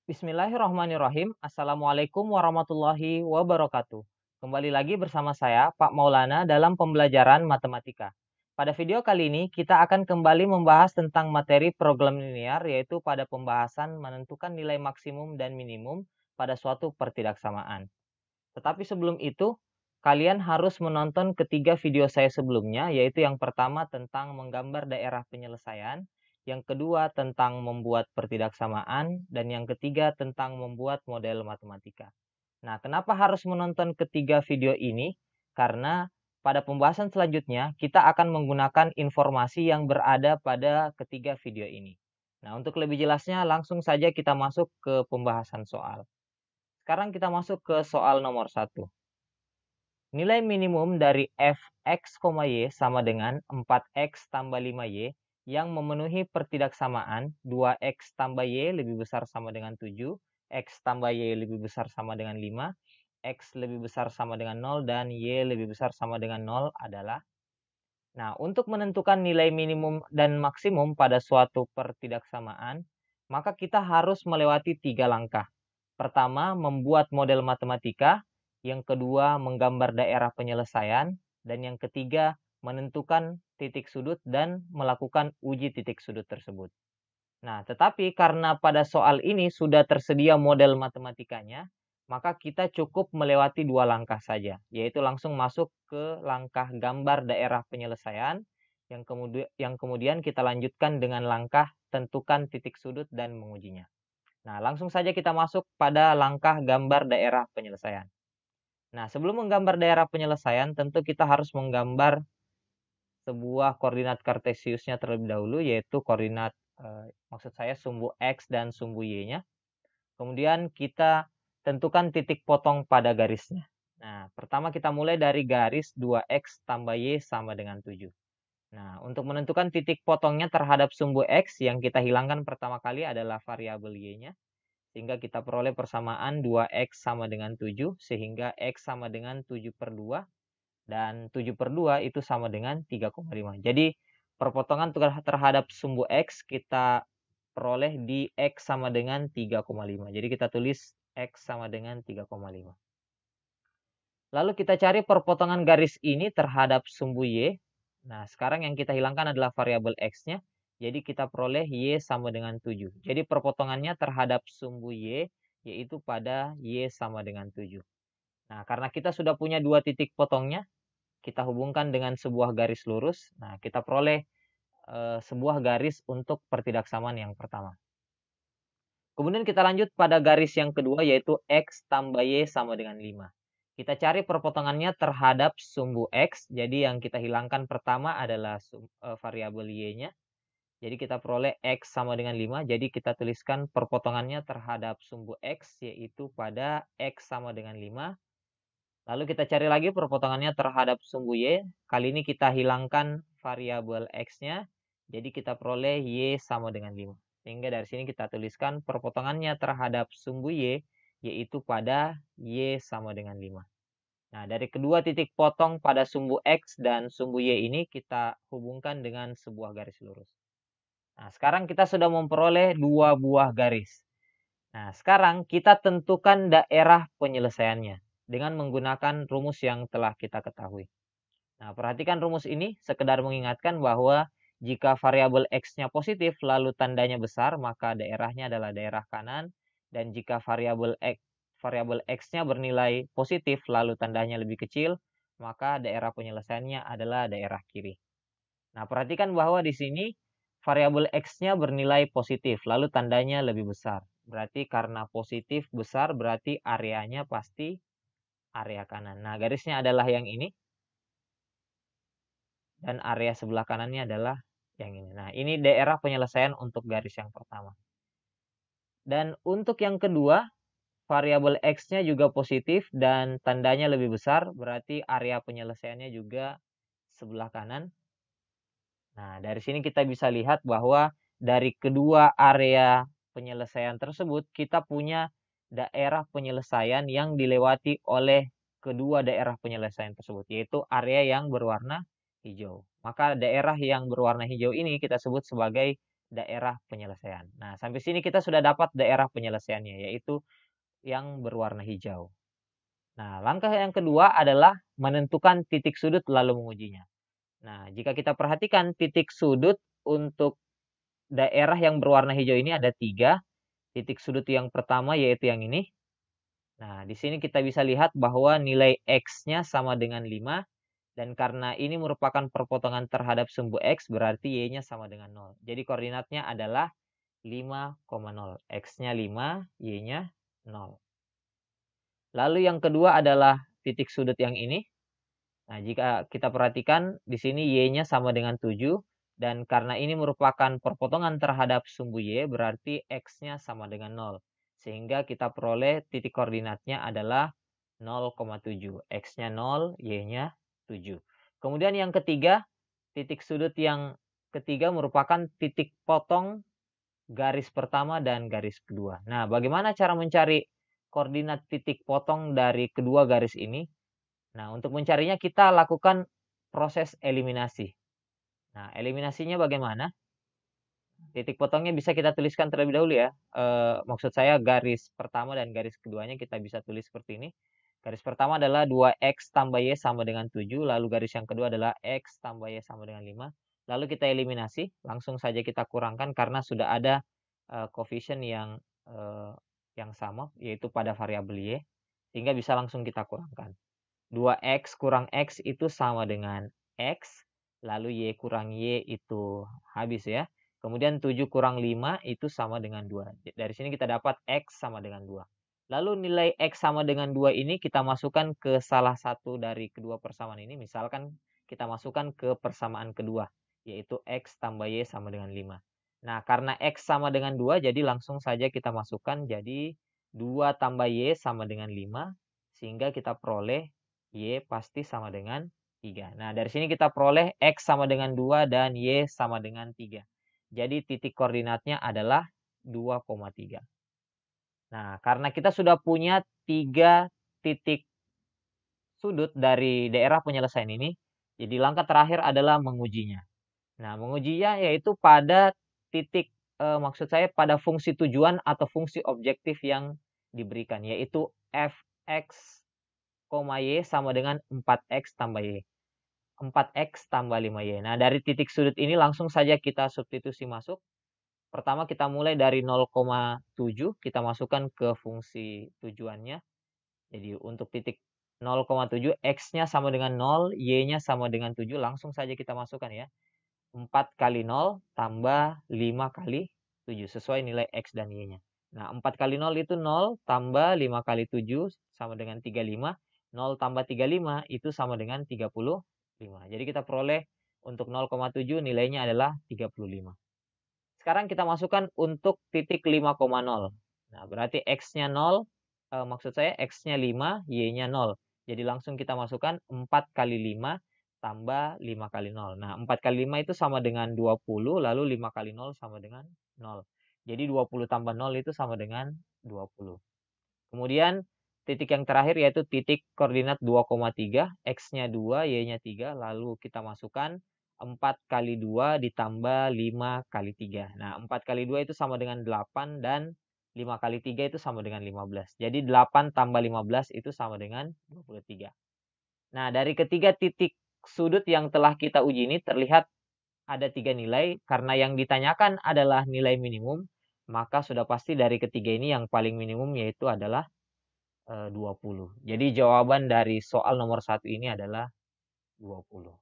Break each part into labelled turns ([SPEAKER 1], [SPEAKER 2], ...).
[SPEAKER 1] Bismillahirrahmanirrahim. Assalamualaikum warahmatullahi wabarakatuh. Kembali lagi bersama saya, Pak Maulana, dalam pembelajaran matematika. Pada video kali ini, kita akan kembali membahas tentang materi program linear, yaitu pada pembahasan menentukan nilai maksimum dan minimum pada suatu pertidaksamaan. Tetapi sebelum itu, kalian harus menonton ketiga video saya sebelumnya, yaitu yang pertama tentang menggambar daerah penyelesaian, yang kedua tentang membuat pertidaksamaan, dan yang ketiga tentang membuat model matematika. Nah, kenapa harus menonton ketiga video ini? Karena pada pembahasan selanjutnya, kita akan menggunakan informasi yang berada pada ketiga video ini. Nah, untuk lebih jelasnya, langsung saja kita masuk ke pembahasan soal. Sekarang kita masuk ke soal nomor 1. Nilai minimum dari f(x, y) sama dengan 4x tambah 5y yang memenuhi pertidaksamaan 2x tambah y lebih besar sama dengan 7, x tambah y lebih besar sama dengan 5, x lebih besar sama dengan 0, dan y lebih besar sama dengan 0 adalah. Nah, untuk menentukan nilai minimum dan maksimum pada suatu pertidaksamaan, maka kita harus melewati 3 langkah. Pertama, membuat model matematika. Yang kedua, menggambar daerah penyelesaian. Dan yang ketiga, menentukan titik sudut dan melakukan uji titik sudut tersebut. Nah, tetapi karena pada soal ini sudah tersedia model matematikanya, maka kita cukup melewati 2 langkah saja, yaitu langsung masuk ke langkah gambar daerah penyelesaian, yang kemudian kita lanjutkan dengan langkah tentukan titik sudut dan mengujinya. Nah, langsung saja kita masuk pada langkah gambar daerah penyelesaian. Nah, sebelum menggambar daerah penyelesaian, tentu kita harus menggambar sebuah koordinat kartesiusnya terlebih dahulu, yaitu koordinat, maksud saya sumbu X dan sumbu Y-nya. Kemudian kita tentukan titik potong pada garisnya. Nah, pertama kita mulai dari garis 2X tambah Y sama dengan 7. Nah, untuk menentukan titik potongnya terhadap sumbu X, yang kita hilangkan pertama kali adalah variabel Y-nya. Sehingga kita peroleh persamaan 2X sama dengan 7, sehingga X sama dengan 7/2, dan 7/2 itu sama dengan 3,5. Jadi, perpotongan terhadap sumbu X kita peroleh di X sama dengan 3,5. Jadi, kita tulis X sama dengan 3,5. Lalu kita cari perpotongan garis ini terhadap sumbu Y. Nah, sekarang yang kita hilangkan adalah variabel X-nya. Jadi kita peroleh Y sama dengan 7. Jadi perpotongannya terhadap sumbu Y, yaitu pada Y sama dengan 7. Nah, karena kita sudah punya 2 titik potongnya, kita hubungkan dengan sebuah garis lurus. Nah, kita peroleh sebuah garis untuk pertidaksamaan yang pertama. Kemudian kita lanjut pada garis yang kedua, yaitu X tambah Y sama dengan 5. Kita cari perpotongannya terhadap sumbu X. Jadi yang kita hilangkan pertama adalah variabel Y-nya. Jadi kita peroleh X sama dengan 5. Jadi kita tuliskan perpotongannya terhadap sumbu X, yaitu pada X sama dengan 5. Lalu kita cari lagi perpotongannya terhadap sumbu Y. Kali ini kita hilangkan variabel X-nya. Jadi kita peroleh Y sama dengan 5. Sehingga dari sini kita tuliskan perpotongannya terhadap sumbu Y, yaitu pada Y sama dengan 5. Nah, dari kedua titik potong pada sumbu X dan sumbu Y ini kita hubungkan dengan sebuah garis lurus. Nah, sekarang kita sudah memperoleh 2 buah garis. Nah, sekarang kita tentukan daerah penyelesaiannya dengan menggunakan rumus yang telah kita ketahui. Nah, perhatikan rumus ini sekedar mengingatkan bahwa jika variabel X-nya positif lalu tandanya besar, maka daerahnya adalah daerah kanan. Dan jika variabel X-nya bernilai positif lalu tandanya lebih kecil, maka daerah penyelesaiannya adalah daerah kiri. Nah, perhatikan bahwa di sini variabel X-nya bernilai positif, lalu tandanya lebih besar. Berarti karena positif besar, berarti areanya pasti area kanan. Nah, garisnya adalah yang ini. Dan area sebelah kanannya adalah yang ini. Nah, ini daerah penyelesaian untuk garis yang pertama. Dan untuk yang kedua, variabel X-nya juga positif dan tandanya lebih besar, berarti area penyelesaiannya juga sebelah kanan. Nah, dari sini kita bisa lihat bahwa dari kedua area penyelesaian tersebut, kita punya daerah penyelesaian yang dilewati oleh kedua daerah penyelesaian tersebut, yaitu area yang berwarna hijau. Maka daerah yang berwarna hijau ini kita sebut sebagai daerah penyelesaian. Nah, sampai sini kita sudah dapat daerah penyelesaiannya, yaitu yang berwarna hijau. Nah, langkah yang kedua adalah menentukan titik sudut lalu mengujinya. Nah, jika kita perhatikan titik sudut untuk daerah yang berwarna hijau ini ada 3. Titik sudut yang pertama yaitu yang ini. Nah, di sini kita bisa lihat bahwa nilai X-nya sama dengan 5. Dan karena ini merupakan perpotongan terhadap sumbu X, berarti Y-nya sama dengan 0. Jadi koordinatnya adalah 5,0. X-nya 5, Y-nya 0. Lalu yang kedua adalah titik sudut yang ini. Nah, jika kita perhatikan, di sini Y-nya sama dengan 7. Dan karena ini merupakan perpotongan terhadap sumbu Y, berarti X-nya sama dengan 0. Sehingga kita peroleh titik koordinatnya adalah 0,7. X-nya 0, Y-nya 7. Kemudian yang ketiga, titik sudut yang ketiga merupakan titik potong garis pertama dan garis kedua. Nah, bagaimana cara mencari koordinat titik potong dari kedua garis ini? Nah, untuk mencarinya kita lakukan proses eliminasi. Nah, eliminasinya bagaimana? Titik potongnya bisa kita tuliskan terlebih dahulu ya. Maksud saya garis pertama dan garis keduanya kita bisa tulis seperti ini. Garis pertama adalah 2X tambah Y sama dengan 7. Lalu garis yang kedua adalah X tambah Y sama dengan 5. Lalu kita eliminasi. Langsung saja kita kurangkan karena sudah ada koefisien yang sama, yaitu pada variabel Y. Sehingga bisa langsung kita kurangkan. 2X kurang X itu sama dengan X. Lalu Y kurang Y itu habis ya. Kemudian 7 kurang 5 itu sama dengan 2. Dari sini kita dapat X sama dengan 2. Lalu nilai X sama dengan 2 ini kita masukkan ke salah satu dari kedua persamaan ini. Misalkan kita masukkan ke persamaan kedua, yaitu X tambah Y sama dengan 5. Nah, karena X sama dengan 2, jadi langsung saja kita masukkan. Jadi 2 tambah Y sama dengan 5. Sehingga kita peroleh Y pasti sama dengan 3. Nah, dari sini kita peroleh X sama dengan 2 dan Y sama dengan 3. Jadi titik koordinatnya adalah 2,3. Nah, karena kita sudah punya 3 titik sudut dari daerah penyelesaian ini, jadi langkah terakhir adalah mengujinya. Nah, mengujinya yaitu pada titik, maksud saya pada fungsi tujuan atau fungsi objektif yang diberikan, yaitu fx, Y sama dengan 4X tambah Y. 4X tambah 5Y. Nah, dari titik sudut ini langsung saja kita substitusi masuk. Pertama kita mulai dari 0,7, kita masukkan ke fungsi tujuannya. Jadi untuk titik 0,7, X-nya sama dengan 0, Y-nya sama dengan 7, langsung saja kita masukkan ya. 4 kali 0 tambah 5 kali 7, sesuai nilai X dan Y-nya. Nah, 4 kali 0 itu 0, tambah 5 kali 7 sama dengan 35. 0 tambah 35 itu sama dengan 35. Jadi kita peroleh untuk 0,7 nilainya adalah 35. Sekarang kita masukkan untuk titik 5,0. Nah, berarti X-nya 0, maksud saya X-nya 5, Y-nya 0. Jadi langsung kita masukkan 4 kali 5 tambah 5 kali 0. Nah, 4 kali 5 itu sama dengan 20, lalu 5 kali 0 sama dengan 0. Jadi 20 tambah 0 itu sama dengan 20. Kemudian titik yang terakhir yaitu titik koordinat 2,3, X-nya 2, Y-nya 3, lalu kita masukkan 4 kali 2 ditambah 5 kali 3. Nah, 4 kali 2 itu sama dengan 8 dan 5 kali 3 itu sama dengan 15. Jadi 8 tambah 15 itu sama dengan 23. Nah, dari ketiga titik sudut yang telah kita uji ini terlihat ada 3 nilai. Karena yang ditanyakan adalah nilai minimum, maka sudah pasti dari ketiga ini yang paling minimum yaitu adalah 20. Jadi jawaban dari soal nomor 1 ini adalah 20.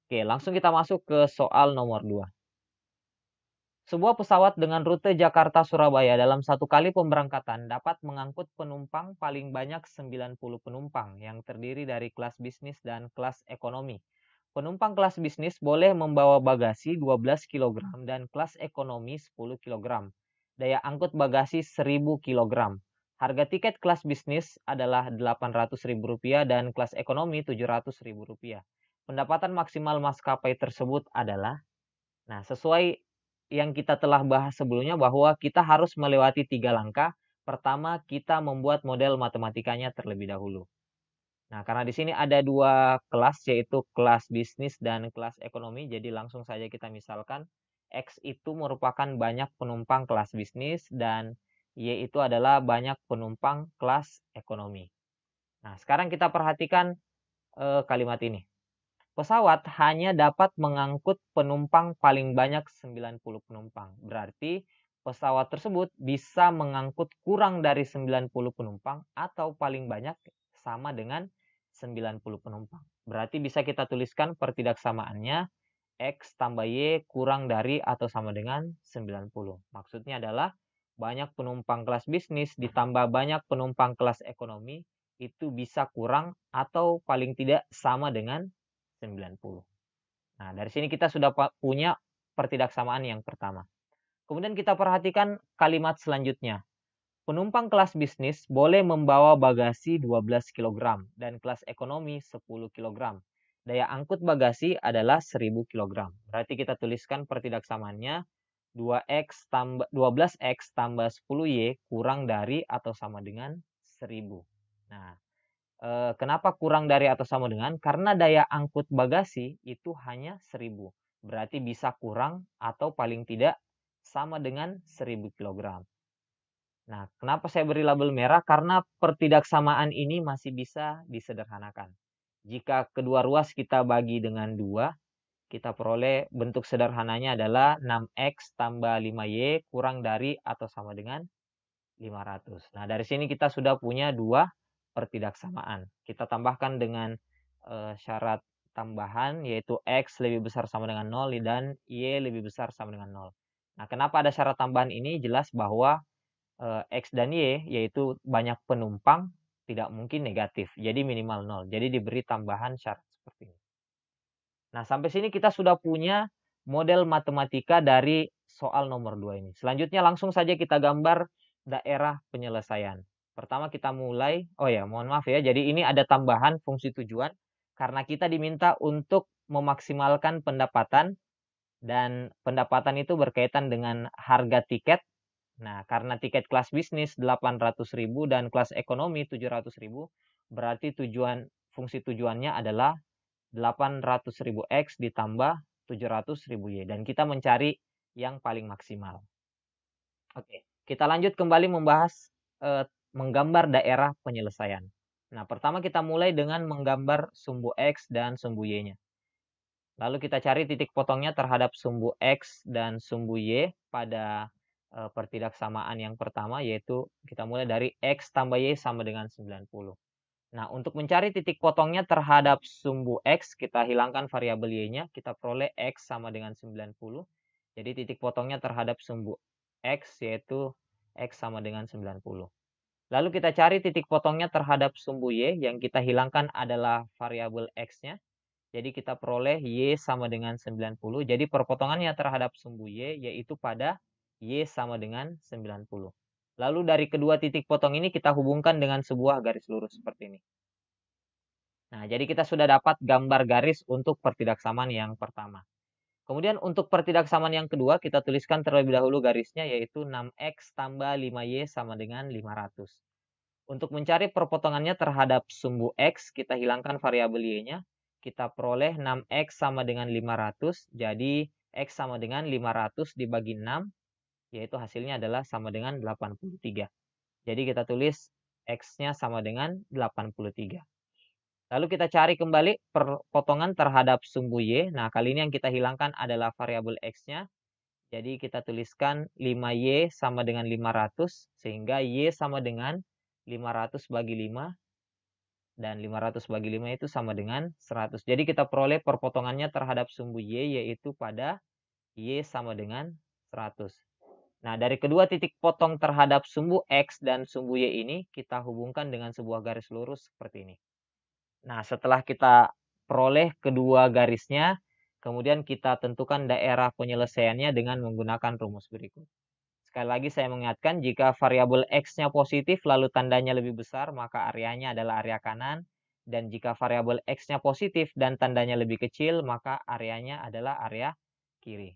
[SPEAKER 1] Oke, langsung kita masuk ke soal nomor 2. Sebuah pesawat dengan rute Jakarta-Surabaya dalam satu kali pemberangkatan dapat mengangkut penumpang paling banyak 90 penumpang yang terdiri dari kelas bisnis dan kelas ekonomi. Penumpang kelas bisnis boleh membawa bagasi 12 kg dan kelas ekonomi 10 kg. Daya angkut bagasi 1000 kg. Harga tiket kelas bisnis adalah Rp800.000 dan kelas ekonomi Rp700.000. Pendapatan maksimal maskapai tersebut adalah, nah sesuai yang kita telah bahas sebelumnya bahwa kita harus melewati 3 langkah. Pertama, kita membuat model matematikanya terlebih dahulu. Nah, karena di sini ada 2 kelas yaitu kelas bisnis dan kelas ekonomi, jadi langsung saja kita misalkan X itu merupakan banyak penumpang kelas bisnis dan Y itu adalah banyak penumpang kelas ekonomi. Nah, sekarang kita perhatikan kalimat ini. Pesawat hanya dapat mengangkut penumpang paling banyak 90 penumpang. Berarti pesawat tersebut bisa mengangkut kurang dari 90 penumpang atau paling banyak sama dengan 90 penumpang. Berarti bisa kita tuliskan pertidaksamaannya X tambah Y kurang dari atau sama dengan 90. Maksudnya adalah banyak penumpang kelas bisnis ditambah banyak penumpang kelas ekonomi itu bisa kurang atau paling tidak sama dengan 90. Nah, dari sini kita sudah punya pertidaksamaan yang pertama. Kemudian kita perhatikan kalimat selanjutnya. Penumpang kelas bisnis boleh membawa bagasi 12 kg dan kelas ekonomi 10 kg. Daya angkut bagasi adalah 1000 kg. Berarti kita tuliskan pertidaksamaannya 12X tambah 10Y kurang dari atau sama dengan 1000. Nah, kenapa kurang dari atau sama dengan? Karena daya angkut bagasi itu hanya 1000. Berarti bisa kurang atau paling tidak sama dengan 1000 kg. Nah, kenapa saya beri label merah? Karena pertidaksamaan ini masih bisa disederhanakan. Jika kedua ruas kita bagi dengan 2, kita peroleh bentuk sederhananya adalah 6X tambah 5Y kurang dari atau sama dengan 500. Nah, dari sini kita sudah punya dua pertidaksamaan. Kita tambahkan dengan syarat tambahan, yaitu X lebih besar sama dengan 0 dan Y lebih besar sama dengan 0. Nah, kenapa ada syarat tambahan ini? Jelas bahwa X dan Y, yaitu banyak penumpang, tidak mungkin negatif. Jadi minimal 0. Jadi diberi tambahan syarat seperti ini. Nah, sampai sini kita sudah punya model matematika dari soal nomor 2 ini. Selanjutnya langsung saja kita gambar daerah penyelesaian. Pertama kita mulai, mohon maaf ya, jadi ini ada tambahan fungsi tujuan. Karena kita diminta untuk memaksimalkan pendapatan, dan pendapatan itu berkaitan dengan harga tiket. Nah, karena tiket kelas bisnis 800.000 dan kelas ekonomi 700.000, berarti fungsi tujuannya adalah 800.000 X ditambah 700.000 Y. Dan kita mencari yang paling maksimal. Oke, kita lanjut kembali membahas menggambar daerah penyelesaian. Nah, pertama kita mulai dengan menggambar sumbu X dan sumbu Y-nya. Lalu kita cari titik potongnya terhadap sumbu X dan sumbu Y pada pertidaksamaan yang pertama, yaitu kita mulai dari X tambah Y sama dengan 90. Nah, untuk mencari titik potongnya terhadap sumbu X, kita hilangkan variabel Y-nya, kita peroleh X sama dengan 90. Jadi titik potongnya terhadap sumbu X, yaitu X sama dengan 90. Lalu kita cari titik potongnya terhadap sumbu Y, yang kita hilangkan adalah variabel X-nya. Jadi kita peroleh Y sama dengan 90. Jadi perpotongannya terhadap sumbu Y yaitu pada Y sama dengan 90. Lalu dari kedua titik potong ini kita hubungkan dengan sebuah garis lurus seperti ini. Nah, jadi kita sudah dapat gambar garis untuk pertidaksamaan yang pertama. Kemudian untuk pertidaksamaan yang kedua kita tuliskan terlebih dahulu garisnya, yaitu 6X tambah 5Y sama dengan 500. Untuk mencari perpotongannya terhadap sumbu X, kita hilangkan variabel Y-nya. Kita peroleh 6X sama dengan 500. Jadi X sama dengan 500 dibagi 6. Yaitu hasilnya adalah sama dengan 83. Jadi kita tulis X-nya sama dengan 83. Lalu kita cari kembali perpotongan terhadap sumbu Y. Nah, kali ini yang kita hilangkan adalah variabel X-nya. Jadi kita tuliskan 5Y sama dengan 500. Sehingga Y sama dengan 500 bagi 5. Dan 500 bagi 5 itu sama dengan 100. Jadi kita peroleh perpotongannya terhadap sumbu Y, yaitu pada Y sama dengan 100. Nah, dari kedua titik potong terhadap sumbu X dan sumbu Y ini, kita hubungkan dengan sebuah garis lurus seperti ini. Nah, setelah kita peroleh kedua garisnya, kemudian kita tentukan daerah penyelesaiannya dengan menggunakan rumus berikut. Sekali lagi saya mengingatkan, jika variabel X-nya positif lalu tandanya lebih besar, maka areanya adalah area kanan. Dan jika variabel X-nya positif dan tandanya lebih kecil, maka areanya adalah area kiri.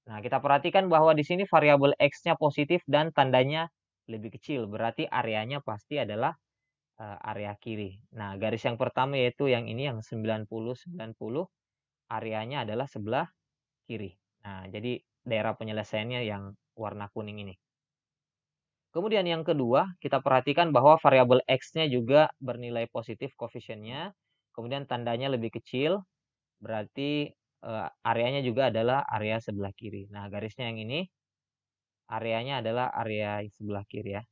[SPEAKER 1] Nah, kita perhatikan bahwa di sini variabel X-nya positif dan tandanya lebih kecil. Berarti areanya pasti adalah area kiri. Nah, garis yang pertama yaitu yang ini, yang 90-90, areanya adalah sebelah kiri. Nah, jadi daerah penyelesaiannya yang warna kuning ini. Kemudian yang kedua, kita perhatikan bahwa variabel X-nya juga bernilai positif koefisiennya. Kemudian tandanya lebih kecil, berarti areanya juga adalah area sebelah kiri. Nah, garisnya yang ini, areanya adalah area sebelah kiri ya.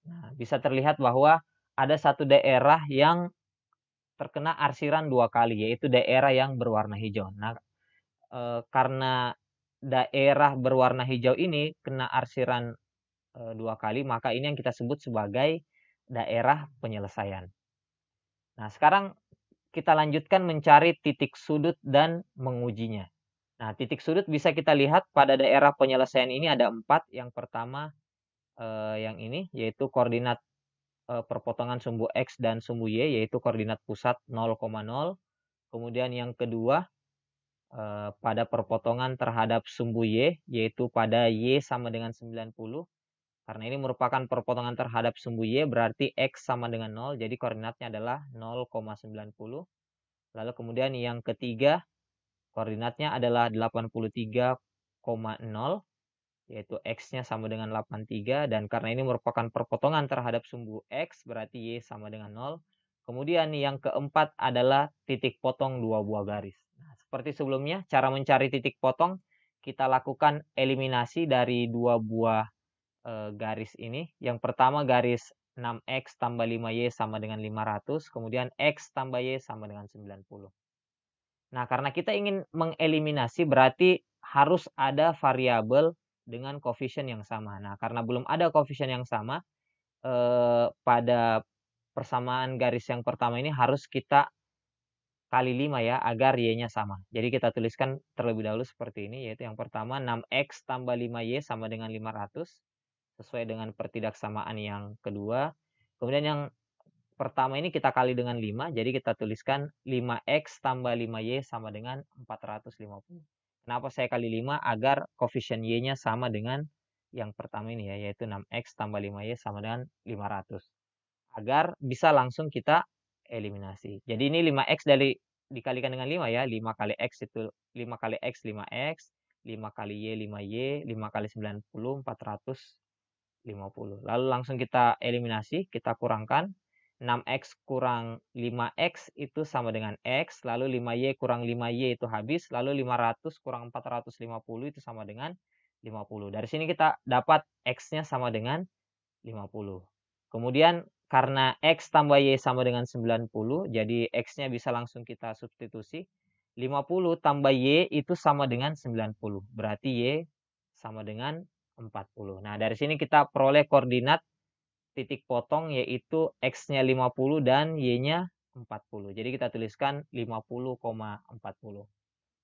[SPEAKER 1] Nah, bisa terlihat bahwa ada satu daerah yang terkena arsiran 2 kali, yaitu daerah yang berwarna hijau. Nah, karena daerah berwarna hijau ini kena arsiran 2 kali, maka ini yang kita sebut sebagai daerah penyelesaian. Nah, sekarang kita lanjutkan mencari titik sudut dan mengujinya. Nah, titik sudut bisa kita lihat pada daerah penyelesaian ini ada 4. Yang pertama yang ini yaitu koordinat perpotongan sumbu X dan sumbu Y, yaitu koordinat pusat 0,0. Kemudian yang kedua pada perpotongan terhadap sumbu Y, yaitu pada Y sama dengan 90. Karena ini merupakan perpotongan terhadap sumbu Y, berarti X sama dengan 0, jadi koordinatnya adalah 0,90. Lalu kemudian yang ketiga, koordinatnya adalah 83,0, yaitu X-nya sama dengan 83, dan karena ini merupakan perpotongan terhadap sumbu X, berarti Y sama dengan 0. Kemudian yang keempat adalah titik potong 2 buah garis. Nah, seperti sebelumnya, cara mencari titik potong, kita lakukan eliminasi dari 2 buah garis ini. Yang pertama garis 6X tambah 5Y sama dengan 500, kemudian X tambah Y sama dengan 90. Nah, karena kita ingin mengeliminasi berarti harus ada variabel dengan koefisien yang sama. Nah, karena belum ada koefisien yang sama, pada persamaan garis yang pertama ini harus kita kali 5 ya, agar Y-nya sama. Jadi kita tuliskan terlebih dahulu seperti ini, yaitu yang pertama 6X tambah 5Y sama dengan 500, sesuai dengan pertidaksamaan yang kedua. Kemudian yang pertama ini kita kali dengan 5, jadi kita tuliskan 5X tambah 5Y sama dengan 450. Kenapa saya kali 5? Agar koefisien Y-nya sama dengan yang pertama ini ya, yaitu 6X tambah 5Y sama dengan 500. Agar bisa langsung kita eliminasi. Jadi ini 5X dikalikan dengan 5 ya, 5 kali X itu 5 kali X 5X, 5 kali Y 5Y, 5 kali 90, 450. Lalu langsung kita eliminasi, kita kurangkan. 6X kurang 5X itu sama dengan X, lalu 5Y kurang 5Y itu habis, lalu 500 kurang 450 itu sama dengan 50. Dari sini kita dapat X-nya sama dengan 50. Kemudian karena X tambah Y sama dengan 90, jadi X-nya bisa langsung kita substitusi. 50 tambah Y itu sama dengan 90, berarti Y sama dengan 40. Nah, dari sini kita peroleh koordinat titik potong yaitu X-nya 50 dan Y-nya 40. Jadi kita tuliskan 50,40.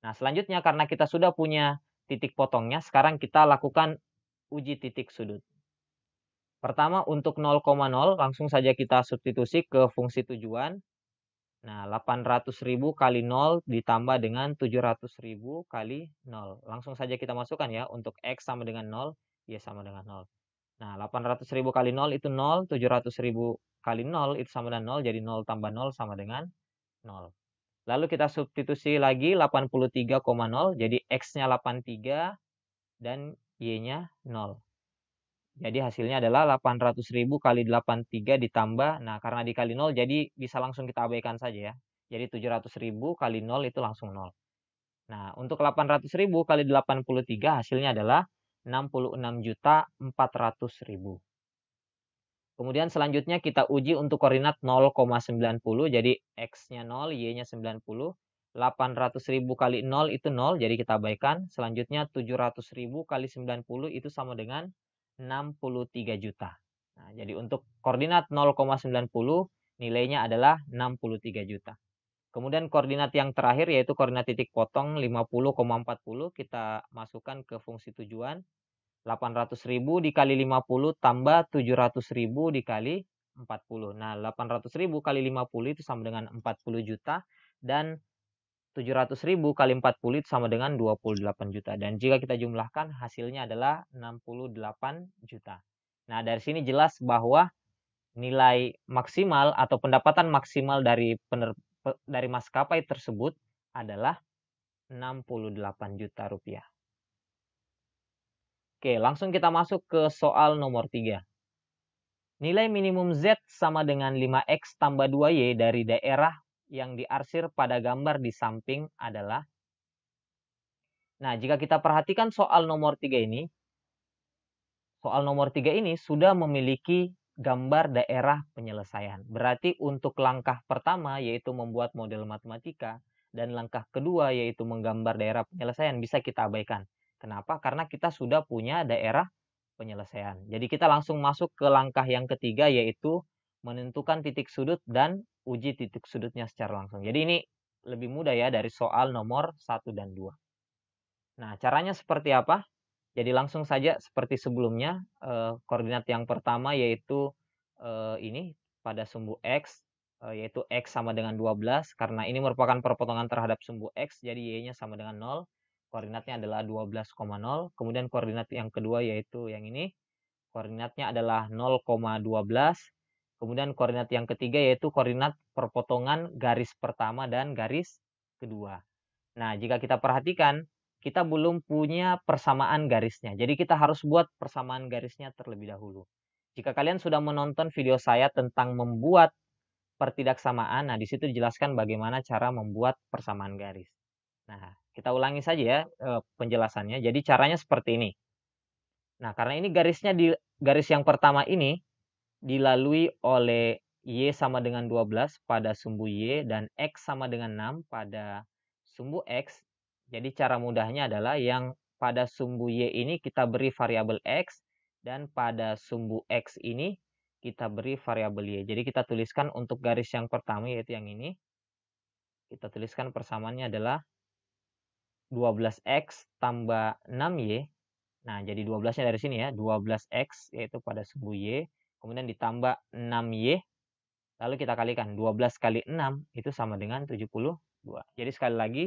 [SPEAKER 1] Nah, selanjutnya karena kita sudah punya titik potongnya, sekarang kita lakukan uji titik sudut. Pertama untuk 0,0 langsung saja kita substitusi ke fungsi tujuan. Nah, 800.000 kali 0 ditambah dengan 700.000 kali 0. Langsung saja kita masukkan ya, untuk X sama dengan 0, Y sama dengan 0. Nah, 800.000 kali 0 itu 0, 700.000 kali 0 itu sama dengan 0, jadi 0 tambah 0 sama dengan 0. Lalu kita substitusi lagi 83,0, jadi X-nya 83 dan Y-nya 0. Jadi hasilnya adalah 800.000 kali 83 ditambah, nah karena dikali 0 jadi bisa langsung kita abaikan saja ya. Jadi 700.000 kali 0 itu langsung 0. Nah, untuk 800.000 kali 83 hasilnya adalah 66.400.000. Kemudian selanjutnya kita uji untuk koordinat 0,90, jadi X-nya 0, Y-nya 90. 800.000 kali 0 itu 0, jadi kita abaikan. Selanjutnya 700.000 kali 90 itu sama dengan 63 juta. Nah, jadi untuk koordinat 0,90 nilainya adalah 63 juta. Kemudian koordinat yang terakhir yaitu koordinat titik potong 50,40 kita masukkan ke fungsi tujuan. 800.000 dikali 50 tambah 700.000 dikali 40. Nah, 800.000 kali 50 itu sama dengan 40 juta dan 700.000 kali 40 itu sama dengan 28 juta. Dan jika kita jumlahkan hasilnya adalah 68 juta. Nah, dari sini jelas bahwa nilai maksimal atau pendapatan maksimal dari maskapai tersebut adalah 68 juta rupiah. Oke, langsung kita masuk ke soal nomor 3. Nilai minimum Z sama dengan 5X tambah 2Y dari daerah yang diarsir pada gambar di samping adalah. Nah, jika kita perhatikan soal nomor 3 ini, sudah memiliki gambar daerah penyelesaian. Berarti untuk langkah pertama yaitu membuat model matematika dan langkah kedua yaitu menggambar daerah penyelesaian bisa kita abaikan. Kenapa? Karena kita sudah punya daerah penyelesaian. Jadi kita langsung masuk ke langkah yang ketiga yaitu menentukan titik sudut dan uji titik sudutnya secara langsung. Jadi ini lebih mudah ya dari soal nomor 1 dan 2. Nah, caranya seperti apa? Jadi langsung saja seperti sebelumnya, koordinat yang pertama yaitu ini pada sumbu X, yaitu X sama dengan 12, karena ini merupakan perpotongan terhadap sumbu X, jadi Y-nya sama dengan 0, koordinatnya adalah 12,0, kemudian koordinat yang kedua yaitu yang ini, koordinatnya adalah 0,12, kemudian koordinat yang ketiga yaitu koordinat perpotongan garis pertama dan garis kedua. Nah, jika kita perhatikan, kita belum punya persamaan garisnya. Jadi kita harus buat persamaan garisnya terlebih dahulu. Jika kalian sudah menonton video saya tentang membuat pertidaksamaan, nah di situ dijelaskan bagaimana cara membuat persamaan garis. Nah, kita ulangi saja ya penjelasannya. Jadi caranya seperti ini. Nah, karena ini garisnya di garis yang pertama ini dilalui oleh Y sama dengan 12 pada sumbu Y dan X sama dengan 6 pada sumbu X. Jadi cara mudahnya adalah yang pada sumbu Y ini kita beri variabel X dan pada sumbu X ini kita beri variabel Y. Jadi kita tuliskan untuk garis yang pertama yaitu yang ini. Kita tuliskan persamaannya adalah 12X tambah 6Y. Nah, jadi 12-nya dari sini ya, 12X yaitu pada sumbu Y. Kemudian ditambah 6Y. Lalu kita kalikan 12 kali 6 itu sama dengan 72. Jadi sekali lagi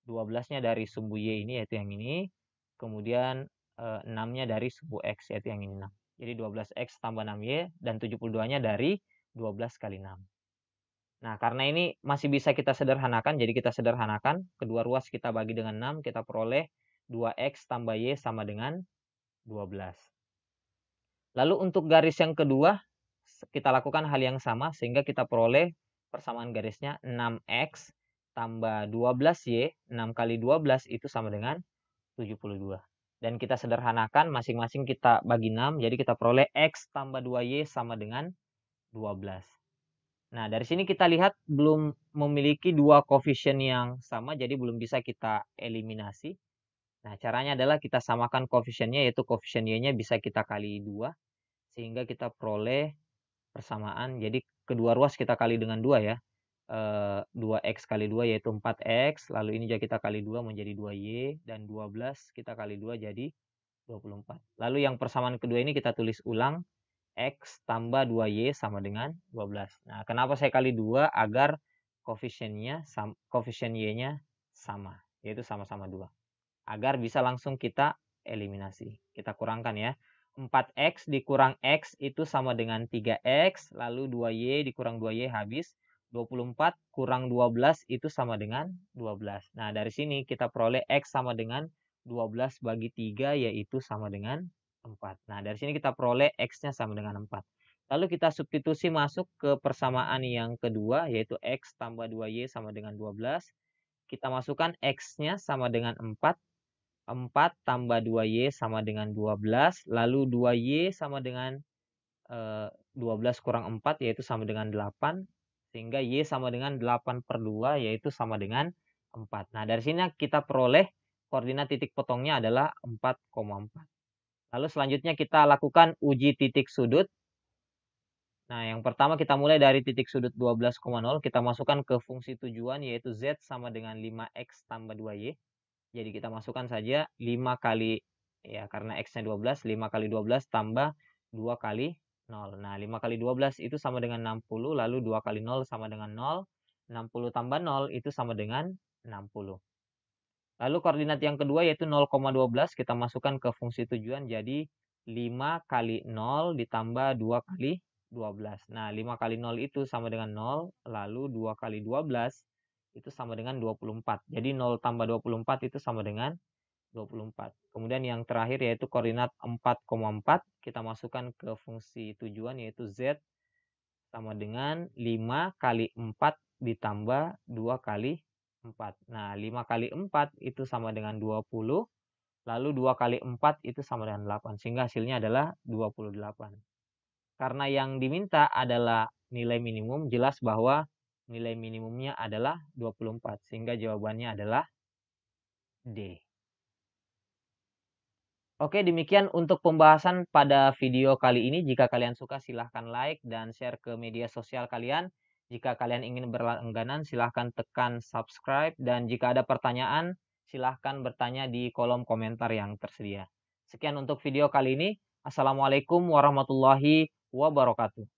[SPEAKER 1] 12-nya dari sumbu Y ini yaitu yang ini. Kemudian 6-nya dari sumbu X yaitu yang ini 6. Jadi 12X tambah 6Y dan 72-nya dari 12 kali 6. Nah, karena ini masih bisa kita sederhanakan, jadi kita sederhanakan. Kedua ruas kita bagi dengan 6, kita peroleh 2X tambah Y sama dengan 12. Lalu untuk garis yang kedua, kita lakukan hal yang sama sehingga kita peroleh persamaan garisnya 6X tambah 12Y, 6 kali 12 itu sama dengan 72. Dan kita sederhanakan, masing-masing kita bagi 6, jadi kita peroleh X tambah 2Y sama dengan 12. Nah, dari sini kita lihat belum memiliki dua koefisien yang sama, jadi belum bisa kita eliminasi. Nah, caranya adalah kita samakan koefisiennya, yaitu koefisien Y-nya bisa kita kali 2, sehingga kita peroleh persamaan. Jadi kedua ruas kita kali dengan 2 ya. 2X kali 2 yaitu 4X, lalu ini juga kita kali 2 menjadi 2Y, dan 12 kita kali 2 jadi 24. Lalu yang persamaan kedua ini kita tulis ulang, X tambah 2Y sama dengan 12. Nah, kenapa saya kali 2? Agar koefisien Y-nya sama, yaitu sama-sama 2. Agar bisa langsung kita eliminasi. Kita kurangkan ya. 4X dikurang X itu sama dengan 3X, lalu 2Y dikurang 2Y habis. 24 kurang 12 itu sama dengan 12. Nah, dari sini kita peroleh X sama dengan 12 bagi 3 yaitu sama dengan 4. Nah, dari sini kita peroleh X-nya sama dengan 4. Lalu kita substitusi masuk ke persamaan yang kedua, yaitu X tambah 2Y sama dengan 12. Kita masukkan X-nya sama dengan 4. 4 tambah 2Y sama dengan 12. Lalu 2Y sama dengan 12 kurang 4, yaitu sama dengan 8. Sehingga Y sama dengan 8/2, yaitu sama dengan 4. Nah, dari sini kita peroleh koordinat titik potongnya adalah 4,4. Lalu selanjutnya kita lakukan uji titik sudut. Nah, yang pertama kita mulai dari titik sudut 12,0. Kita masukkan ke fungsi tujuan yaitu Z sama dengan 5X tambah 2Y. Jadi kita masukkan saja 5 kali, ya karena X-nya 12, 5 kali 12 tambah 2 kali 0. Nah, 5 kali 12 itu sama dengan 60, lalu 2 kali 0 sama dengan 0. 60 tambah 0 itu sama dengan 60. Lalu koordinat yang kedua yaitu 0,12 kita masukkan ke fungsi tujuan, jadi 5 kali 0 ditambah 2 kali 12. Nah, 5 kali 0 itu sama dengan 0, lalu 2 kali 12 itu sama dengan 24. Jadi 0 tambah 24 itu sama dengan 24. Kemudian yang terakhir yaitu koordinat 4,4. Kita masukkan ke fungsi tujuan yaitu Z sama dengan 5 kali 4 ditambah 2 kali 4. Nah, 5 kali 4 itu sama dengan 20. Lalu 2 kali 4 itu sama dengan 8. Sehingga hasilnya adalah 28. Karena yang diminta adalah nilai minimum, jelas bahwa nilai minimumnya adalah 24. Sehingga jawabannya adalah D. Oke, demikian untuk pembahasan pada video kali ini. Jika kalian suka, silahkan like dan share ke media sosial kalian. Jika kalian ingin berlangganan, silahkan tekan subscribe. Dan jika ada pertanyaan, silahkan bertanya di kolom komentar yang tersedia. Sekian untuk video kali ini. Assalamualaikum warahmatullahi wabarakatuh.